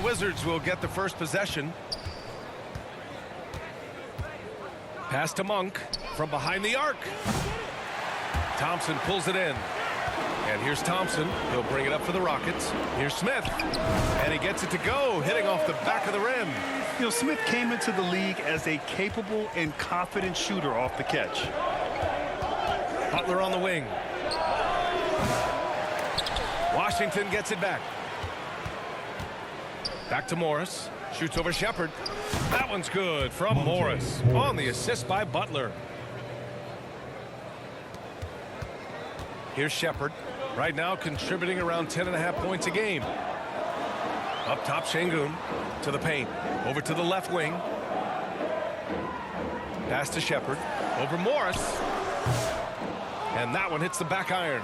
Wizards will get the first possession. Pass to Monk from behind the arc. Thompson pulls it in. And here's Thompson. He'll bring it up for the Rockets. Here's Smith. And he gets it to go, hitting off the back of the rim. You know, Smith came into the league as a capable and confident shooter off the catch. Butler on the wing. Washington gets it back. Back to Morris. Shoots over Shepherd. That one's good from Morris on the assist by Butler. Here's Shepherd. Right now contributing around 10.5 points a game. Up top, Şengün to the paint. Over to the left wing. Pass to Shepherd. Over Morris. And that one hits the back iron.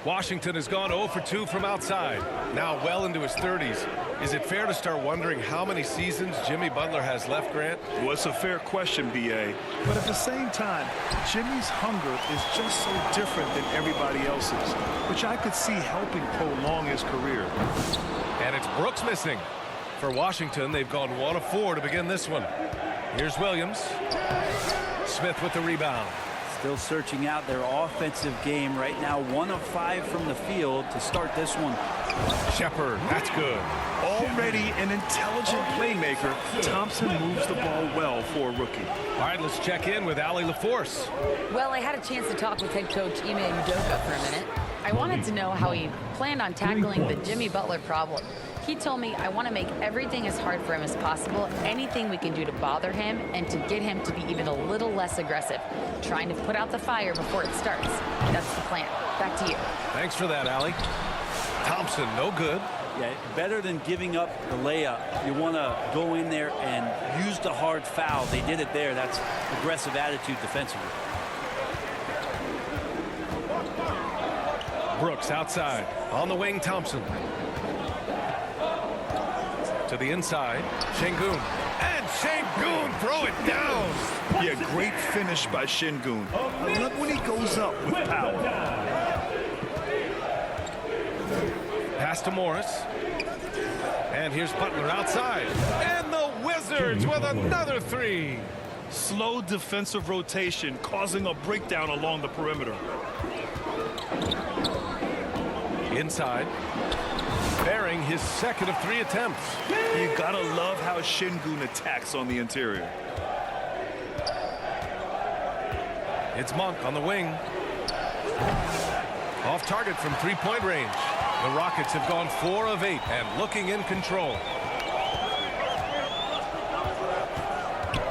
Washington has gone 0 for 2 from outside. Now well into his 30s. Is it fair to start wondering how many seasons Jimmy Butler has left, Grant? Well, it's a fair question, B.A. But at the same time, Jimmy's hunger is just so different than everybody else's, which I could see helping prolong his career. And it's Brooks missing. For Washington, they've gone 1 of 4 to begin this one. Here's Williams. Smith with the rebound. Still searching out their offensive game right now. 1 of 5 from the field to start this one. Shepherd, that's good. Already an intelligent playmaker, Thompson moves the ball well for a rookie. All right, let's check in with Allie LaForce. Well, I had a chance to talk with head coach Ime Udoka for a minute. I wanted to know how he planned on tackling the Jimmy Butler problem. He told me I want to make everything as hard for him as possible, anything we can do to bother him and to get him to be even a little less aggressive, trying to put out the fire before it starts. That's the plan. Back to you. Thanks for that, Allie. Thompson, no good. Yeah, better than giving up the layup. You want to go in there and use the hard foul. They did it there. That's aggressive attitude defensively. Brooks outside. On the wing, Thompson. To the inside, Şengün. And Şengün, throw it down. Yeah, great finish by Şengün. I love when he goes up with power. Pass to Morris. And here's Butler outside. And the Wizards with another 3. Slow defensive rotation causing a breakdown along the perimeter. Inside. Bearing his second of 3 attempts. You gotta love how Şengün attacks on the interior. It's Monk on the wing. Off target from 3-point range. The Rockets have gone 4 of 8 and looking in control.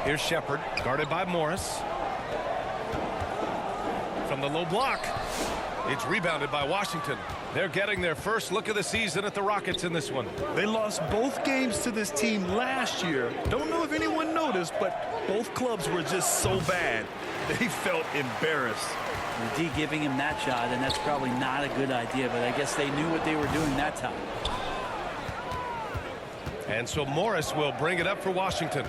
Here's Shepherd, guarded by Morris. From the low block. It's rebounded by Washington. They're getting their first look of the season at the Rockets in this one. They lost both games to this team last year. Don't know if anyone noticed, but both clubs were just so bad. They felt embarrassed. The D giving him that shot, and that's probably not a good idea, but I guess they knew what they were doing that time. And so Morris will bring it up for Washington.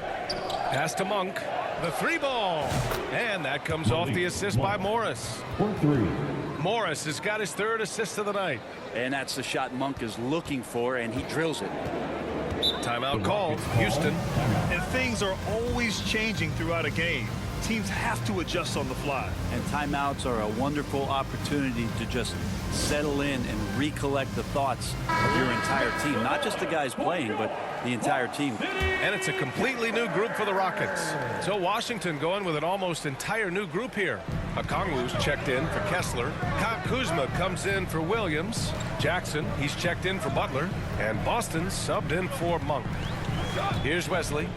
Pass to Monk. The 3-ball. And that comes off the assist by Morris. Morris has got his 3rd assist of the night. And that's the shot Monk is looking for, and he drills it. Timeout called. Houston. And things are always changing throughout a game. Teams have to adjust on the fly. And timeouts are a wonderful opportunity to just settle in and recollect the thoughts of your entire team. Not just the guys playing, but the entire team. And it's a completely new group for the Rockets. So Washington going with an almost entire new group here. Okongwu's checked in for Kessler. Kyle Kuzma comes in for Williams. Jackson, he's checked in for Butler. And Boston subbed in for Monk. Here's Wesley.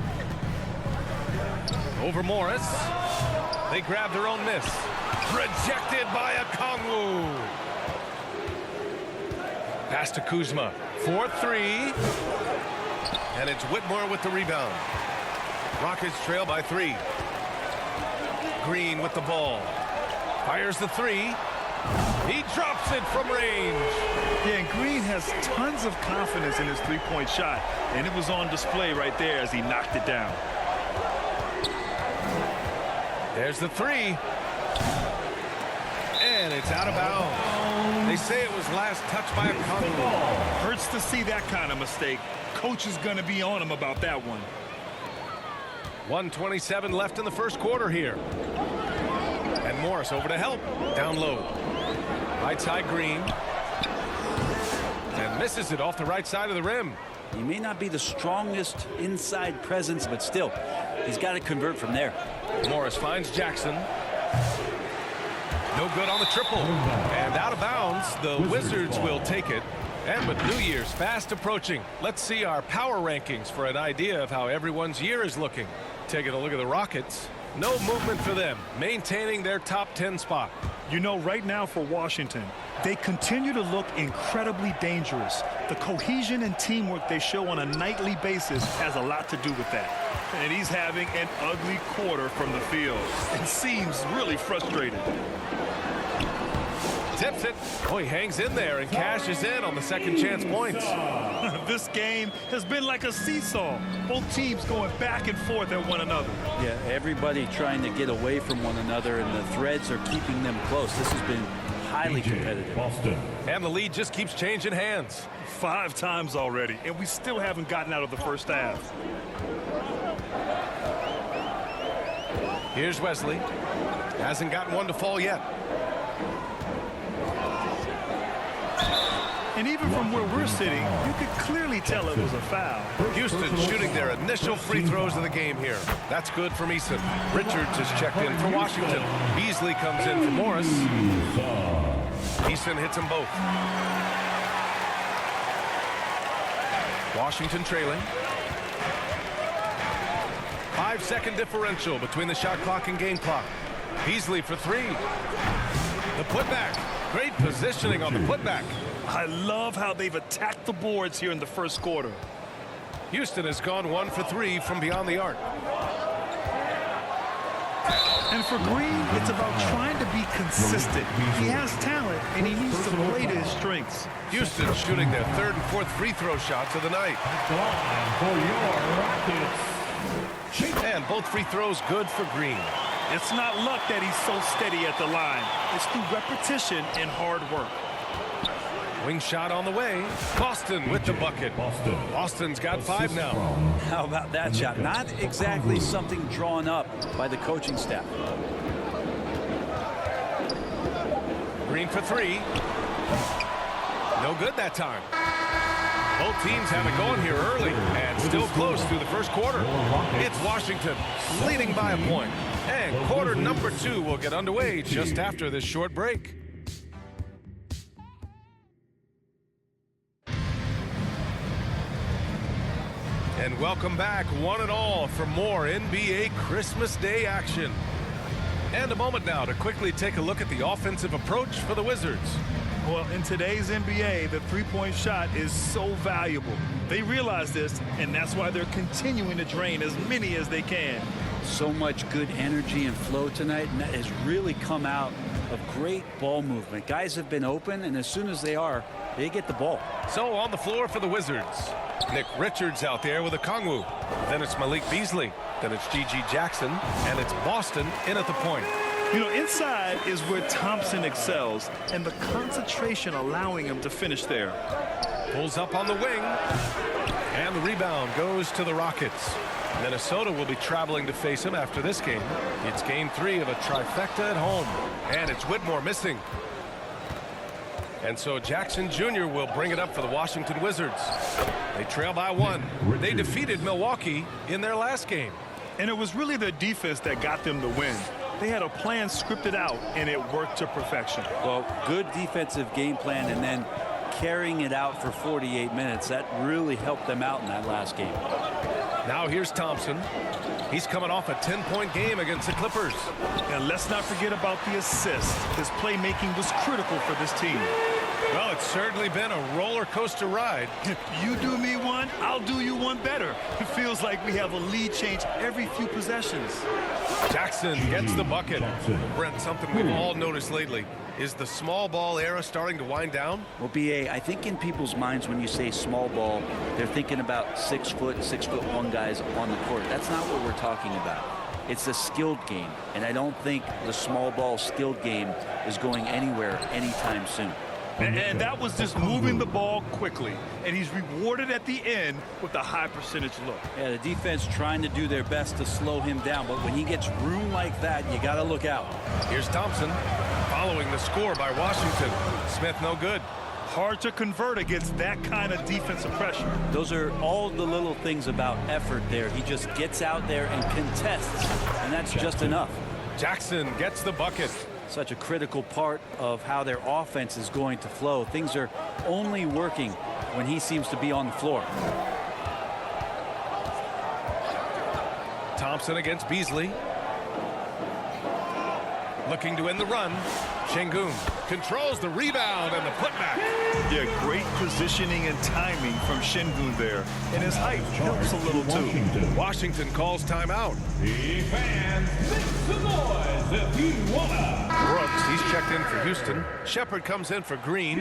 Over Morris. They grab their own miss. Rejected by Okongwu. Pass to Kuzma. 4-3. And it's Whitmore with the rebound. Rockets trail by 3. Green with the ball. Fires the 3. He drops it from range. Yeah, and Green has tons of confidence in his 3-point shot. And it was on display right there as he knocked it down. There's the 3. And it's out of bounds. They say it was last touched by a Okongwu. Hurts to see that kind of mistake. Coach is going to be on him about that one. 1:27 left in the first quarter here. And Morris over to help. Down low. Right side Green. And misses it off the right side of the rim. He may not be the strongest inside presence, but still, he's got to convert from there. Morris finds Jackson. No good on the triple. And out of bounds, the Wizards will take it. And with New Year's fast approaching, let's see our power rankings for an idea of how everyone's year is looking. Taking a look at the Rockets. No movement for them, maintaining their top 10 spot. You know, right now for Washington, they continue to look incredibly dangerous. The cohesion and teamwork they show on a nightly basis has a lot to do with that. And he's having an ugly quarter from the field and seems really frustrated. Tips it. Oh, he hangs in there and cashes in on the second chance points. This game has been like a seesaw. Both teams going back and forth at one another. Yeah, everybody trying to get away from one another, and the threads are keeping them close. This has been highly competitive. And the lead just keeps changing hands. 5 times already, and we still haven't gotten out of the first half. Here's Wesley. Hasn't gotten one to fall yet. And even from where we're sitting, you could clearly tell it was a foul. Houston shooting their initial free throws of the game here. That's good from Eason. Richards is checked in for Washington. Beasley comes in for Morris. Eason hits them both. Washington trailing. 5-second differential between the shot clock and game clock. Beasley for 3. The putback. Great positioning on the putback. I love how they've attacked the boards here in the first quarter. Houston has gone 1 for 3 from beyond the arc. And for Green, it's about trying to be consistent. He has talent, and he needs to play to his strengths. Houston shooting their 3rd and 4th free throw shots of the night. And both free throws good for Green. It's not luck that he's so steady at the line. It's through repetition and hard work. Wing shot on the way. Boston with the bucket. Boston's got 5 now. How about that shot? Not exactly something drawn up by the coaching staff. Green for 3. No good that time. Both teams have it going here early and still close through the first quarter. It's Washington leading by a point. And quarter number 2 will get underway just after this short break. And welcome back, one and all, for more NBA Christmas Day action. And a moment now to quickly take a look at the offensive approach for the Wizards. Well, in today's NBA, the three-point shot is so valuable. They realize this, and that's why they're continuing to drain as many as they can. So much good energy and flow tonight, and that has really come out of great ball movement. Guys have been open, and as soon as they are, they get the ball. So on the floor for the Wizards, Nick Richards out there with Okongwu. Then it's Malik Beasley. Then it's G.G. Jackson. And it's Boston in at the point. You know, inside is where Thompson excels, and the concentration allowing him to finish there. Pulls up on the wing. And the rebound goes to the Rockets. Minnesota will be traveling to face him after this game. It's game 3 of a trifecta at home. And it's Whitmore missing. And so Jackson Jr. will bring it up for the Washington Wizards. They trail by 1. They defeated Milwaukee in their last game. And it was really their defense that got them the win. They had a plan scripted out, and it worked to perfection. Well, good defensive game plan, and then carrying it out for 48 minutes. That really helped them out in that last game. Now here's Thompson. He's coming off a 10-point game against the Clippers. And let's not forget about the assist. His playmaking was critical for this team. Well, it's certainly been a roller coaster ride. If you do me one, I'll do you one better. It feels like we have a lead change every few possessions. Jackson gets the bucket. Brent, something we've all noticed lately. Is the small ball era starting to wind down? Well, B.A., I think in people's minds when you say small ball, they're thinking about 6 foot, 6'1" guys on the court. That's not what we're talking about. It's a skilled game, and I don't think the small ball skilled game is going anywhere anytime soon. And that was just moving the ball quickly. And he's rewarded at the end with a high percentage look. Yeah, the defense trying to do their best to slow him down, but when he gets room like that, you got to look out. Here's Thompson following the score by Washington. Smith no good. Hard to convert against that kind of defensive pressure. Those are all the little things about effort there. He just gets out there and contests, and that's just enough. Jackson gets the bucket. Such a critical part of how their offense is going to flow. Things are only working when he seems to be on the floor. Thompson against Beasley. Looking to end the run. Şengün controls the rebound and the putback. Yeah, great positioning and timing from Şengün there. And his height helps a little too. Washington calls timeout. The fans, make some noise if you wanna. Brooks, he's checked in for Houston. Shepard comes in for Green.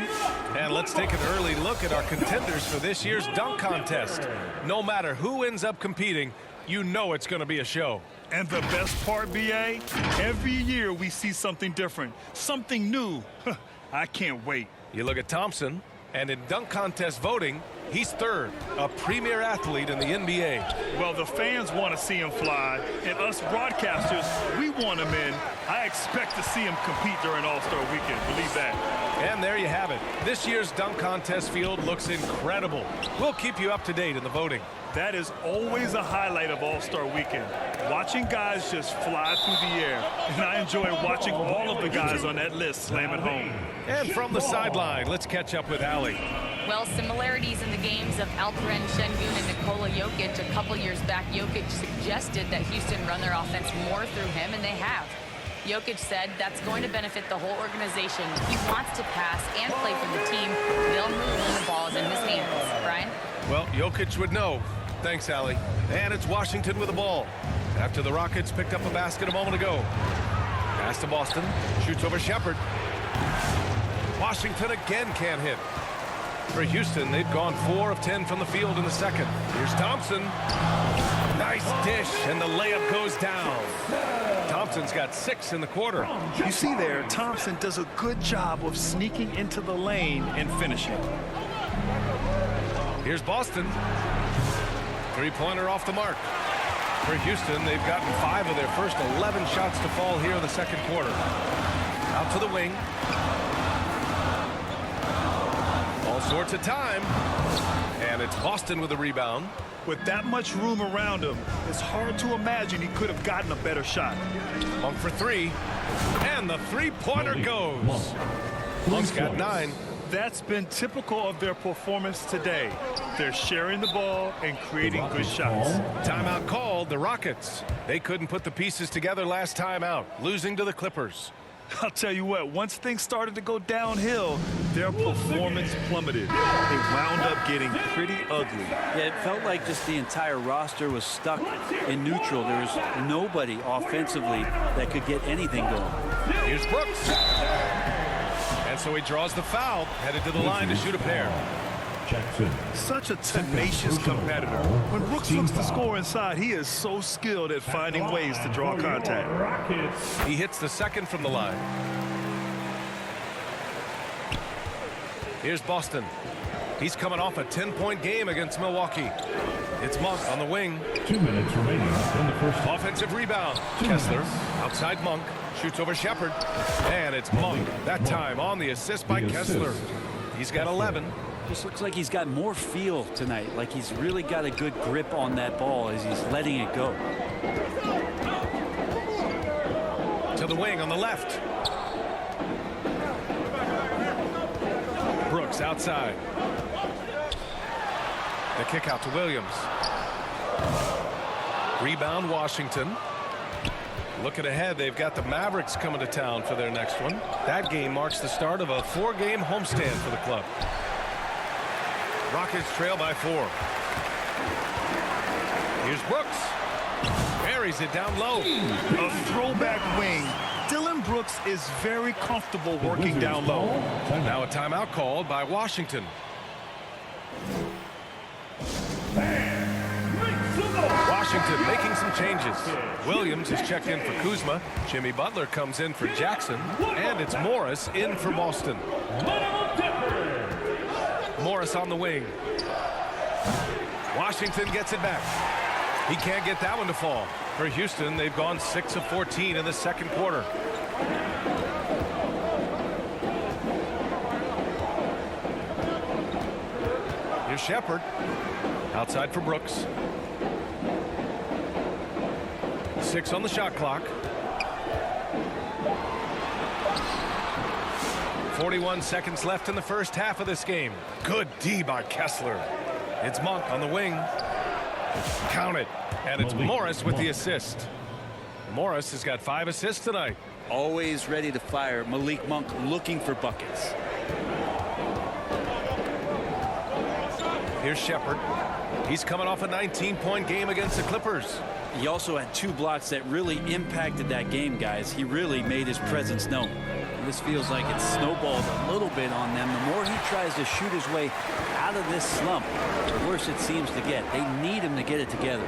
And let's take an early look at our contenders for this year's dunk contest. No matter who ends up competing, you know it's going to be a show. And the best part, B.A., every year we see something different, something new. I can't wait. You look at Thompson, and in dunk contest voting, he's third, a premier athlete in the NBA. Well, the fans want to see him fly, and us broadcasters, we want him in. I expect to see him compete during All-Star Weekend. Believe that. And there you have it. This year's dunk contest field looks incredible. We'll keep you up to date in the voting. That is always a highlight of All-Star Weekend. Watching guys just fly through the air. And I enjoy watching all of the guys on that list slam it home. And from the sideline, let's catch up with Allie. Well, similarities in the games of Alperen Şengün and Nikola Jokic. A couple years back, Jokic suggested that Houston run their offense more through him, and they have. Jokic said that's going to benefit the whole organization. He wants to pass and play for the team. They'll move when the ball is in his hands. Brian? Well, Jokic would know. Thanks, Allie. And it's Washington with the ball. After the Rockets picked up a basket a moment ago. Pass to Boston. Shoots over Shepard. Washington again can't hit. For Houston, they've gone 4 of 10 from the field in the second. Here's Thompson. Nice dish, and the layup goes down. Thompson's got 6 in the quarter. You see there, Thompson does a good job of sneaking into the lane and finishing. Here's Boston. Three-pointer off the mark. For Houston, they've gotten 5 of their first 11 shots to fall here in the second quarter. Out to the wing. All sorts of time. And it's Boston with the rebound. With that much room around him, it's hard to imagine he could have gotten a better shot. Monk for 3. And the three-pointer goes. Monk's got 9. That's been typical of their performance today. They're sharing the ball and creating good shots. Timeout called, the Rockets. They couldn't put the pieces together last time out, losing to the Clippers. I'll tell you what, once things started to go downhill, their performance plummeted. They wound up getting pretty ugly. Yeah, it felt like just the entire roster was stuck in neutral. There was nobody offensively that could get anything going. Here's Brooks. And so he draws the foul, headed to the line to shoot a pair. Jackson. Such a tenacious competitor. When Brooks looks to score inside, he is so skilled at finding ways to draw contact. Rockets. He hits the second from the line. Here's Boston. He's coming off a 10-point game against Milwaukee. It's Monk on the wing. 2 minutes remaining in the first half. Offensive rebound. Kessler outside Monk. Shoots over Shepard. And it's Monk. That time on the assist by Kessler. He's got 11. Just looks like he's got more feel tonight, like he's really got a good grip on that ball as he's letting it go. To the wing on the left. Brooks outside. The kick out to Williams. Rebound Washington. Looking ahead, they've got the Mavericks coming to town for their next one. That game marks the start of a 4-game homestand for the club. Rockets trail by 4. Here's Brooks. Buries it down low. A throwback wing. Dillon Brooks is very comfortable working down low. Now a timeout called by Washington. Washington making some changes. Williams is checked in for Kuzma. Jimmy Butler comes in for Jackson. And it's Morris in for Boston. Morris on the wing. Washington gets it back. He can't get that one to fall. For Houston, they've gone 6 of 14 in the second quarter. Here's Shepard. Outside for Brooks. 6 on the shot clock. 41 seconds left in the first half of this game. Good D by Kessler. It's Monk on the wing. Count it. And it's Morris with the assist. Morris has got 5 assists tonight. Always ready to fire. Malik Monk looking for buckets. Here's Shepard. He's coming off a 19-point game against the Clippers. He also had 2 blocks that really impacted that game, guys. He really made his presence known. This feels like it's snowballed a little bit on them. The more he tries to shoot his way out of this slump, the worse it seems to get. They need him to get it together.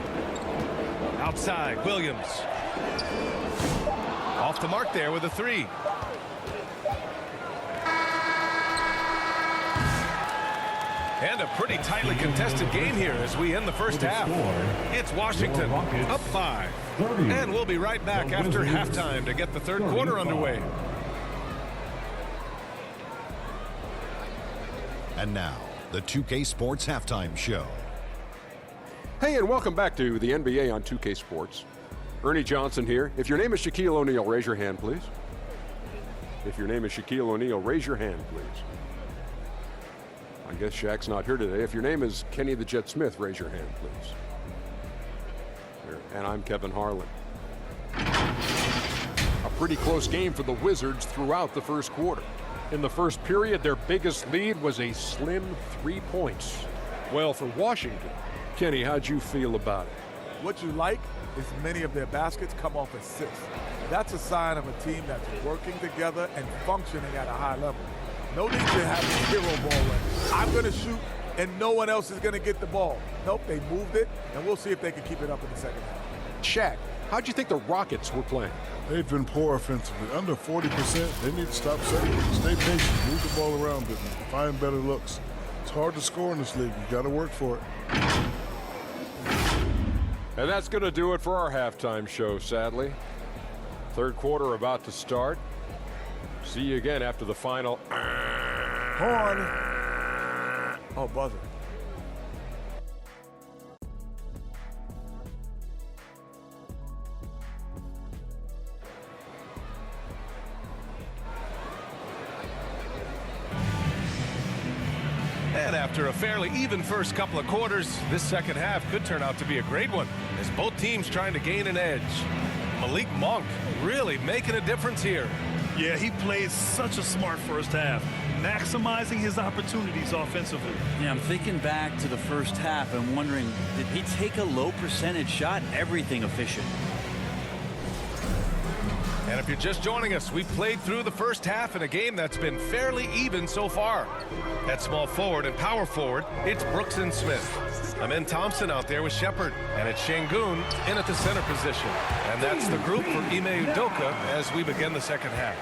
Outside, Williams. Off the mark there with a 3. And a pretty tightly contested game here as we end the first half. It's Washington up 5. And we'll be right back after halftime to get the third quarter underway. And now, the 2K Sports Halftime Show. Hey, and welcome back to the NBA on 2K Sports. Ernie Johnson here. If your name is Shaquille O'Neal, raise your hand, please. If your name is Shaquille O'Neal, raise your hand, please. I guess Shaq's not here today. If your name is Kenny the Jet Smith, raise your hand, please. And I'm Kevin Harlan. A pretty close game for the Wizards throughout the first quarter. In the first period, their biggest lead was a slim 3 points. Well, for Washington, Kenny, how'd you feel about it? What you like is many of their baskets come off assists. That's a sign of a team that's working together and functioning at a high level. No need to have a hero ball run. I'm going to shoot, and no one else is going to get the ball. Nope, they moved it, and we'll see if they can keep it up in the second half. Shaq, how'd you think the Rockets were playing? They've been poor offensively. Under 40%, they need to stop settling. Stay patient, move the ball around a bit, find better looks. It's hard to score in this league. You got to work for it. And that's going to do it for our halftime show, sadly. Third quarter about to start. See you again after the final. Horn. Oh, buzzer. And after a fairly even first couple of quarters, this second half could turn out to be a great one as both teams trying to gain an edge. Malik Monk really making a difference here. Yeah, he played such a smart first half, maximizing his opportunities offensively. Yeah, I'm thinking back to the first half and wondering, did he take a low percentage shot? Everything efficient. And if you're just joining us, we've played through the first half in a game that's been fairly even so far. At small forward and power forward, it's Brooks and Smith. Amen Thompson out there with Shepard, and it's Şengün in at the center position. And that's the group for Ime Udoka as we begin the second half.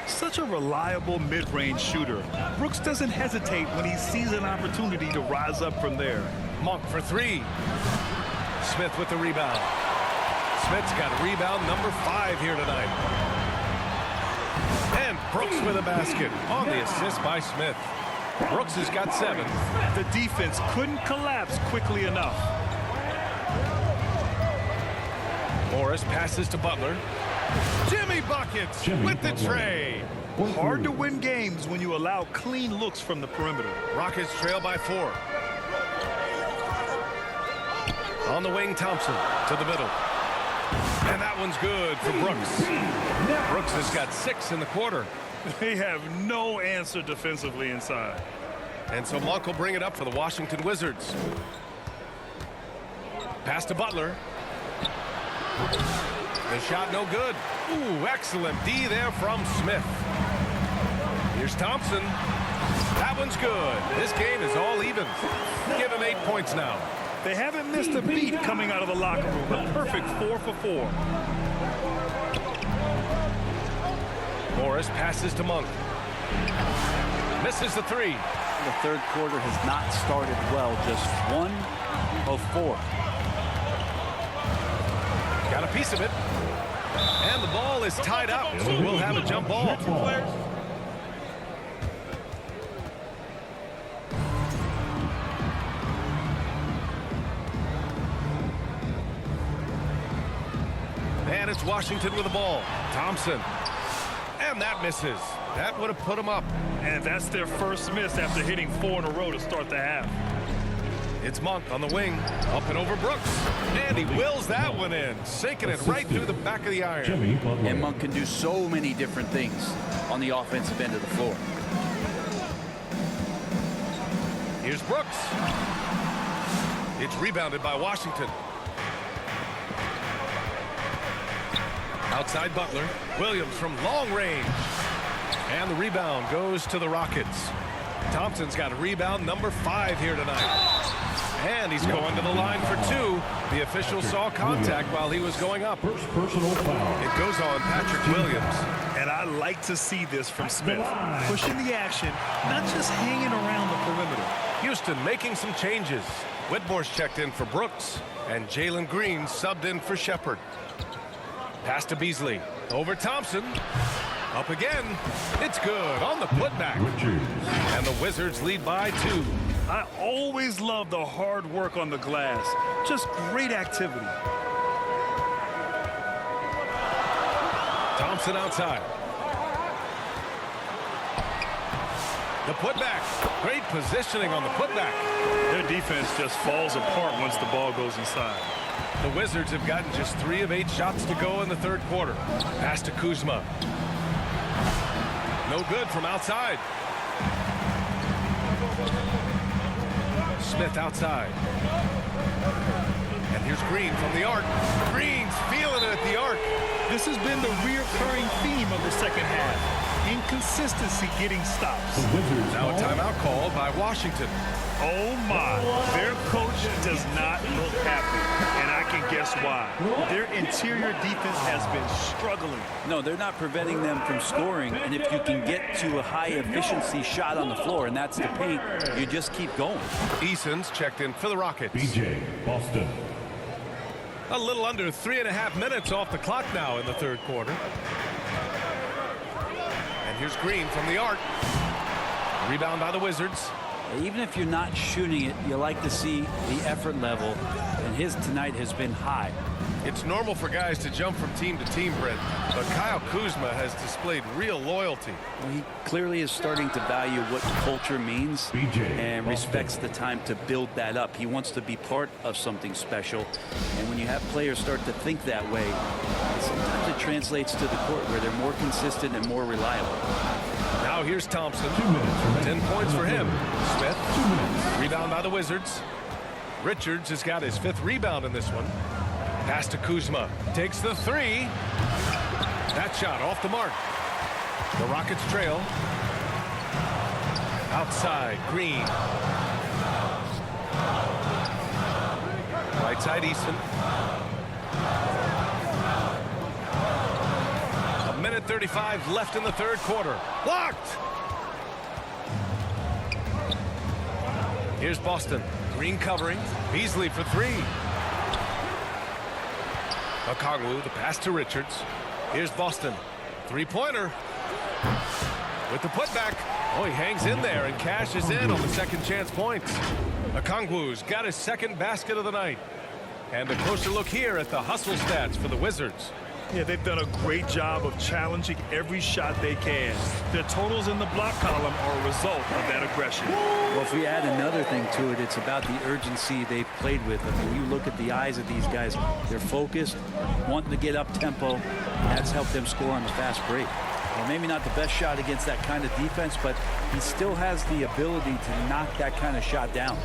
Such a reliable mid-range shooter. Brooks doesn't hesitate when he sees an opportunity to rise up from there. Monk for 3. Smith with the rebound. Smith's got rebound number 5 here tonight. And Brooks with a basket on the assist by Smith. Brooks has got 7. The defense couldn't collapse quickly enough. Morris passes to Butler. Jimmy buckets with the tray. Hard to win games when you allow clean looks from the perimeter. Rockets trail by 4. On the wing, Thompson to the middle. And that one's good for Brooks. Brooks has got 6 in the quarter. They have no answer defensively inside. And so Monk will bring it up for the Washington Wizards. Pass to Butler. The shot no good. Ooh, excellent D there from Smith. Here's Thompson. That one's good. This game is all even. Give him 8 points now. They haven't missed a beat coming out of the locker room. A perfect 4 for 4. Morris passes to Monk. Misses the 3. the third quarter has not started well. Just 1 of 4. Got a piece of it. And the ball is tied up, so we'll have a jump ball. And it's Washington with the ball. Thompson. And that misses. That would have put him up. And that's their first miss after hitting 4 in a row to start the half. It's Monk on the wing. Up and over Brooks. And he wills that one in. Sinking it right through the back of the iron. And Monk can do so many different things on the offensive end of the floor. Here's Brooks. It's rebounded by Washington. Outside Butler. Williams from long range. And the rebound goes to the Rockets. Thompson's got a rebound number 5 here tonight. And he's going to the line for 2. The official saw contact while he was going up. First personal foul. It goes on Patrick Williams. And I like to see this from Smith. Pushing the action, not just hanging around the perimeter. Houston making some changes. Whitmore's checked in for Brooks. And Jalen Green subbed in for Shepard. Pass to Beasley. Over Thompson. Up again. It's good on the putback. And the Wizards lead by 2. I always love the hard work on the glass. Just great activity. Thompson outside. The putback. Great positioning on the putback. Their defense just falls apart once the ball goes inside. The Wizards have gotten just 3 of 8 shots to go in the third quarter. Pass to Kuzma. No good from outside. Smith outside. And here's Green from the arc. Green's feeling it at the arc. This has been the reoccurring theme of the second half. Inconsistency getting stops. Now a timeout called by Washington. Oh my, their coach does not look happy, and I can guess why. Their interior defense has been struggling. No, they're not preventing them from scoring, and if you can get to a high-efficiency shot on the floor, and that's the paint, you just keep going. Eason's checked in for the Rockets. BJ Boston. A little under 3.5 minutes off the clock now in the third quarter. And here's Green from the arc. Rebound by the Wizards. Even if you're not shooting it, you like to see the effort level, and his tonight has been high. It's normal for guys to jump from team to team, Brent, but Kyle Kuzma has displayed real loyalty. Well, he clearly is starting to value what culture means and respects the time to build that up. He wants to be part of something special, and when you have players start to think that way, sometimes it translates to the court where they're more consistent and more reliable. Now here's Thompson. 10 points for him. Smith. Rebound by the Wizards. Richards has got his 5th rebound in this one. Pass to Kuzma. Takes the 3. That shot off the mark. The Rockets trail. Outside, Green. Right side, Easton. 1:35 left in the third quarter. Blocked! Here's Boston. Green covering. Beasley for 3. Okongwu, the pass to Richards. Here's Boston. 3-pointer. With the putback. Oh, he hangs in there and cashes in on the second chance points. Okongwu's got his 2nd basket of the night. And a closer look here at the hustle stats for the Wizards. Yeah, they've done a great job of challenging every shot they can. Their totals in the block column are a result of that aggression. Well, if we add another thing to it, it's about the urgency they've played with. I mean, you look at the eyes of these guys, they're focused, wanting to get up tempo. That's helped them score on the fast break. Well, maybe not the best shot against that kind of defense, but he still has the ability to knock that kind of shot down.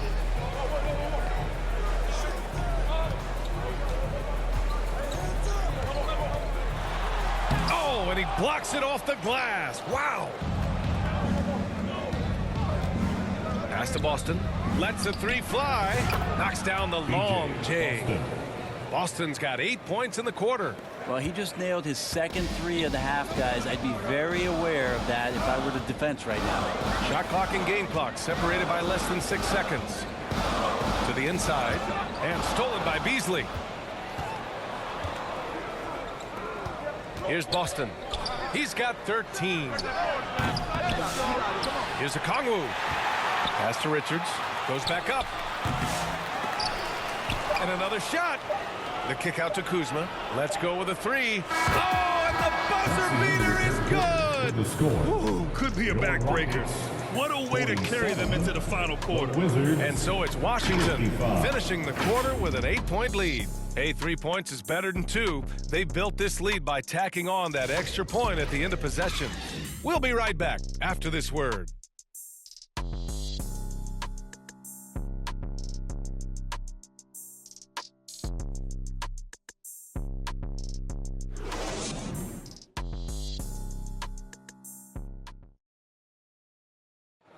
And he blocks it off the glass. Wow. Pass to Boston. Lets a 3 fly. Knocks down the long J. Boston's got 8 points in the quarter. Well, he just nailed his second three of the half, guys. I'd be very aware of that if I were the defense right now. Shot clock and game clock separated by less than 6 seconds. To the inside and stolen by Beasley. Here's Boston. He's got 13. Here's Okongwu. Pass to Richards. Goes back up. And another shot. The kick out to Kuzma. Let's go with a three. Oh, and the buzzer beater is good. The score. Ooh, could be a backbreaker. What a way to carry them into the final quarter. Wizards. And so it's Washington 55. finishing the quarter with an 8-point lead. Hey, 3 points is better than 2. They built this lead by tacking on that extra point at the end of possession. We'll be right back after this word.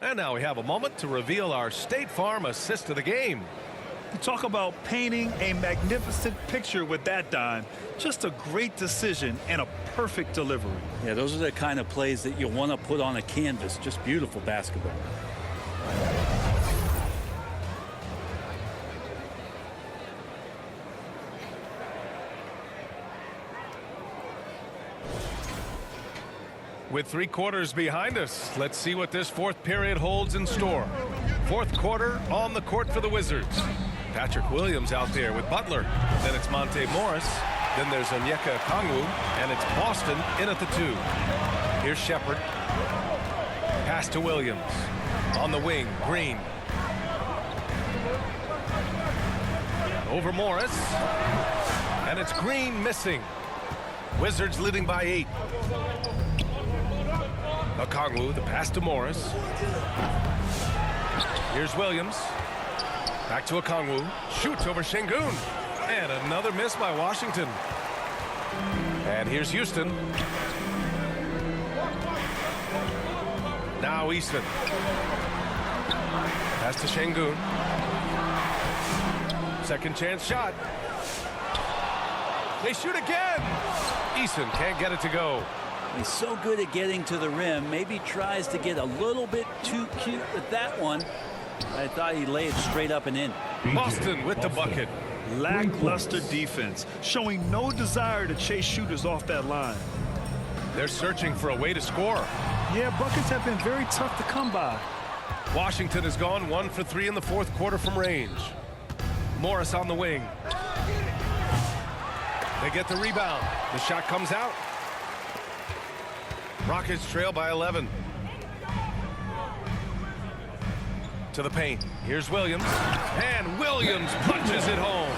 And now we have a moment to reveal our State Farm assist of the game. Talk about painting a magnificent picture with that dime. Just a great decision and a perfect delivery. Yeah, those are the kind of plays that you want to put on a canvas. Just beautiful basketball. With 3 quarters behind us, let's see what this fourth period holds in store. Fourth quarter on the court for the Wizards. Patrick Williams out there with Butler. Then it's Monte Morris. Then there's Onyeka Okongwu. And it's Boston in at the 2. Here's Shepherd. Pass to Williams. On the wing, Green. Over Morris. And it's Green missing. Wizards leading by 8. Okongwu, the pass to Morris. Here's Williams. Back to Okongwu. Shoots over Şengün. And another miss by Washington. And here's Houston. Now Easton. Pass to Şengün. Second chance shot. They shoot again. Easton can't get it to go. He's so good at getting to the rim. Maybe tries to get a little bit too cute with that one. I thought he laid it straight up and in. Boston with the bucket. Lackluster defense, showing no desire to chase shooters off that line. They're searching for a way to score. Yeah, buckets have been very tough to come by. Washington has gone 1 for 3 in the fourth quarter from range. Morris on the wing. They get the rebound. The shot comes out. Rockets trail by 11. To the paint. Here's Williams. And Williams punches it home.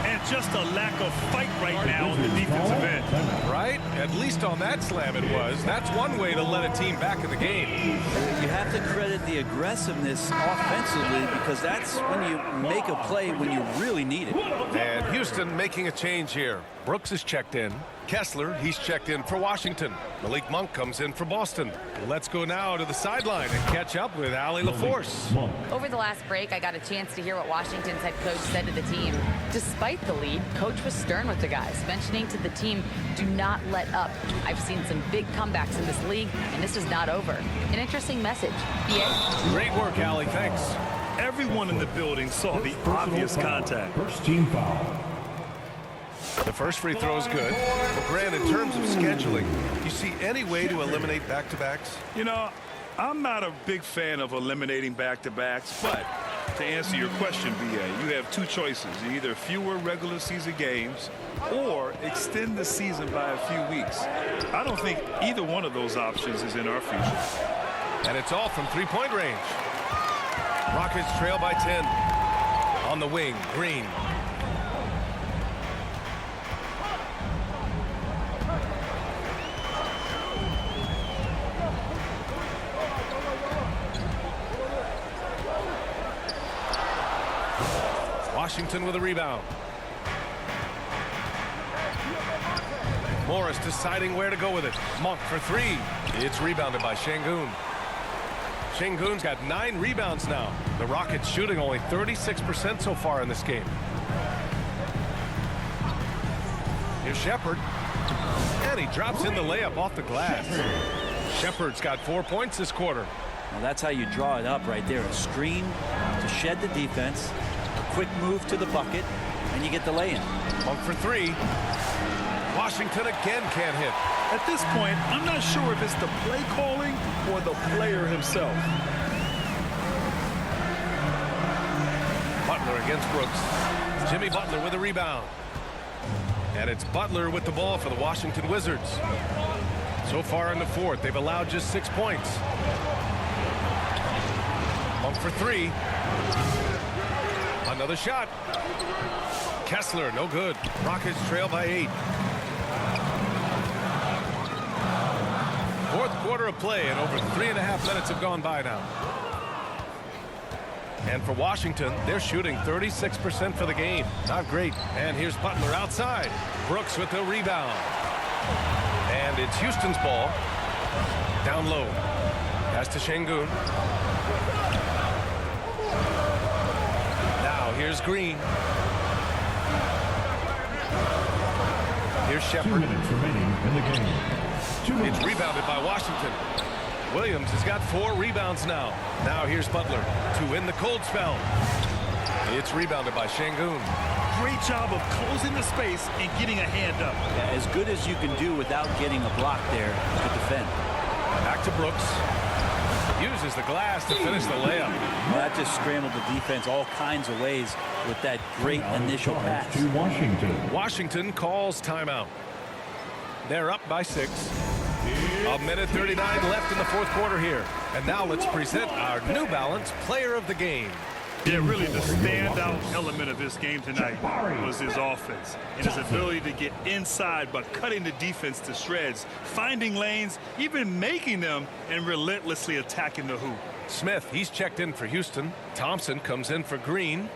And just a lack of fight right now on the defensive end. Right? At least on that slam it was. That's one way to let a team back in the game. You have to credit the aggressiveness offensively because that's when you make a play when you really need it. And Houston making a change here. Brooks is checked in. Kessler, he's checked in for Washington. Malik Monk comes in for Boston. Let's go now to the sideline and catch up with Allie LaForce. Over the last break, I got a chance to hear what Washington's head coach said to the team. Despite the lead, coach was stern with the guys, mentioning to the team, do not let up. I've seen some big comebacks in this league, and this is not over. An interesting message. BA? Great work, Allie. Thanks. Everyone in the building saw the obvious contact. First team foul. The first free throw is good. But Grant, in terms of scheduling, you see any way to eliminate back-to-backs? You know, I'm not a big fan of eliminating back-to-backs, but to answer your question, BA, you have 2 choices. Either fewer regular season games or extend the season by a few weeks. I don't think either one of those options is in our future. And it's all from three-point range. Rockets trail by 10. On the wing, Green. Washington with a rebound. Morris deciding where to go with it. Monk for 3. It's rebounded by Şengün. Şengün's got 9 rebounds now. The Rockets shooting only 36% so far in this game. Here's Shepard. And he drops in the layup off the glass. Shepard's got 4 points this quarter. Well, that's how you draw it up right there. A screen to shed the defense, a quick move to the bucket, and you get the lay-in. Monk for three. Washington again can't hit. At this point, I'm not sure if it's the play calling or the player himself. Butler against Brooks. Jimmy Butler with a rebound. And it's Butler with the ball for the Washington Wizards. So far in the fourth, they've allowed just 6 points. Monk for three. Another shot. Kessler, no good. Rockets trail by 8. Fourth quarter of play, and over 3.5 minutes have gone by now. And for Washington, they're shooting 36% for the game. Not great. And here's Butler outside. Brooks with the rebound. And it's Houston's ball. Down low. Pass to Şengün. Now here's Green. Here's Shepard. 2 minutes remaining in the game. 2 minutes. It's rebounded by Washington. Williams has got 4 rebounds now. Now here's Butler to win the cold spell. It's rebounded by Şengün. Great job of closing the space and getting a hand up. Yeah, as good as you can do without getting a block there to defend. Back to Brooks. Uses the glass to finish the layup. Well, that just scrambled the defense all kinds of ways with that great initial pass. To Washington. Washington calls timeout. They're up by 6. A minute 39 left in the fourth quarter here. And now let's present our New Balance Player of the Game. Yeah, really the standout element of this game tonight was his offense and his ability to get inside by cutting the defense to shreds, finding lanes, even making them, and relentlessly attacking the hoop. Smith, he's checked in for Houston. Thompson comes in for Green.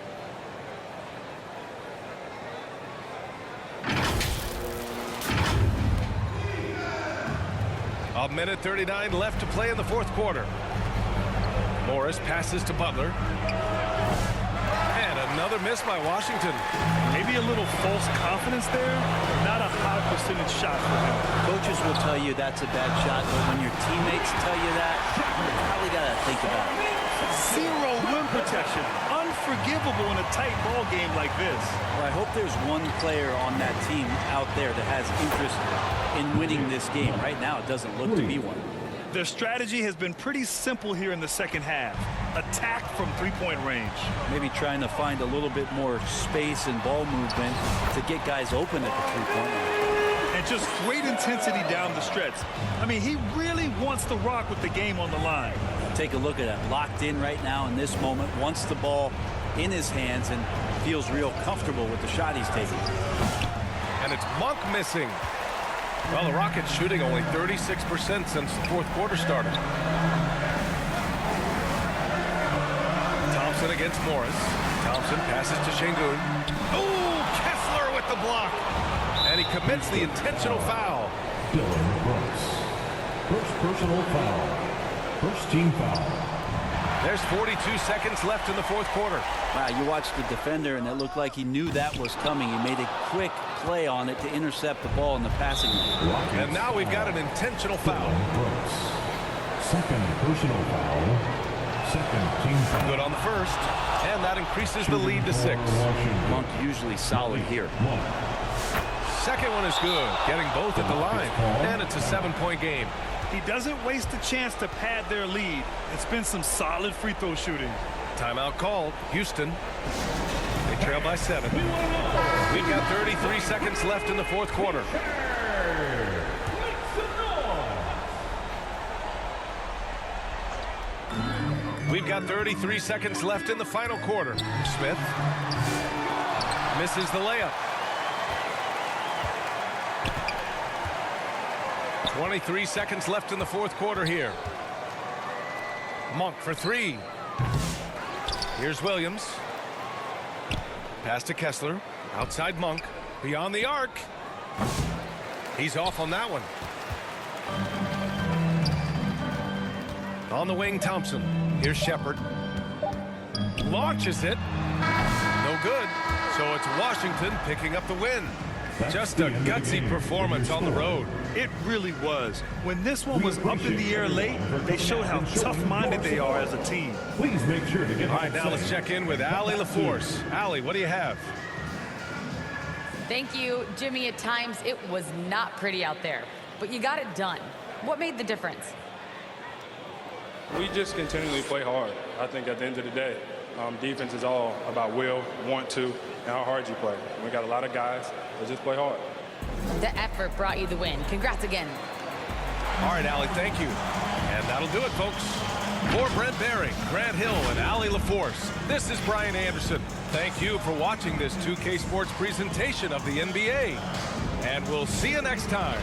A minute 39 left to play in the fourth quarter. Morris passes to Butler. And another miss by Washington. Maybe a little false confidence there, but not a high percentage shot for him. Coaches will tell you that's a bad shot, but when your teammates tell you that, you probably got to think about it. Zero rim protection. Unforgivable in a tight ball game like this. Well, I hope there's one player on that team out there that has interest in winning this game. Right now, it doesn't look to be one. Their strategy has been pretty simple here in the second half. Attack from three-point range. Maybe trying to find a little bit more space and ball movement to get guys open at the three-point line. And just great intensity down the stretch. I mean, he really wants to rock with the game on the line. Take a look at it. Locked in right now in this moment. Wants the ball in his hands and feels real comfortable with the shot he's taking. And it's Monk missing. Well, the Rockets shooting only 36% since the fourth quarter started. Thompson against Morris. Thompson passes to Şengün. Oh, Kessler with the block. And he commits the intentional foul. Dylan Brooks. First personal foul. First team foul. There's 42 seconds left in the fourth quarter. Wow, you watched the defender, and it looked like he knew that was coming. He made a quick play on it to intercept the ball in the passing lane. And now we've got an intentional foul. Brooks. Second personal foul. Second team foul. Good on the first. And that increases the lead to 6. Monk usually solid here. Second one is good. Getting both at the line. And it's a 7-point game. He doesn't waste a chance to pad their lead and spend some solid free throw shooting. Timeout called. Houston. They trail by 7. We've got 33 seconds left in the fourth quarter. We've got 33 seconds left in the final quarter. Smith misses the layup. 23 seconds left in the fourth quarter here. Monk for 3. Here's Williams. Pass to Kessler. Outside Monk. Beyond the arc. He's off on that one. On the wing, Thompson. Here's Shepard. Launches it. No good. So it's Washington picking up the win. Just a gutsy performance on the road. It really was. When this one was up in the air late, they showed how tough-minded they are as a team. Please make sure to get All right, now let's check in with Allie LaForce. Allie, what do you have? Thank you, Jimmy. At times, it was not pretty out there, but you got it done. What made the difference? We just continually play hard. I think at the end of the day, defense is all about will, want to, and how hard you play. We got a lot of guys that just play hard. The effort brought you the win. Congrats again. All right, Allie, thank you. And that'll do it, folks. For Brent Barry, Grant Hill, and Allie LaForce, this is Brian Anderson. Thank you for watching this 2K Sports presentation of the NBA. And we'll see you next time.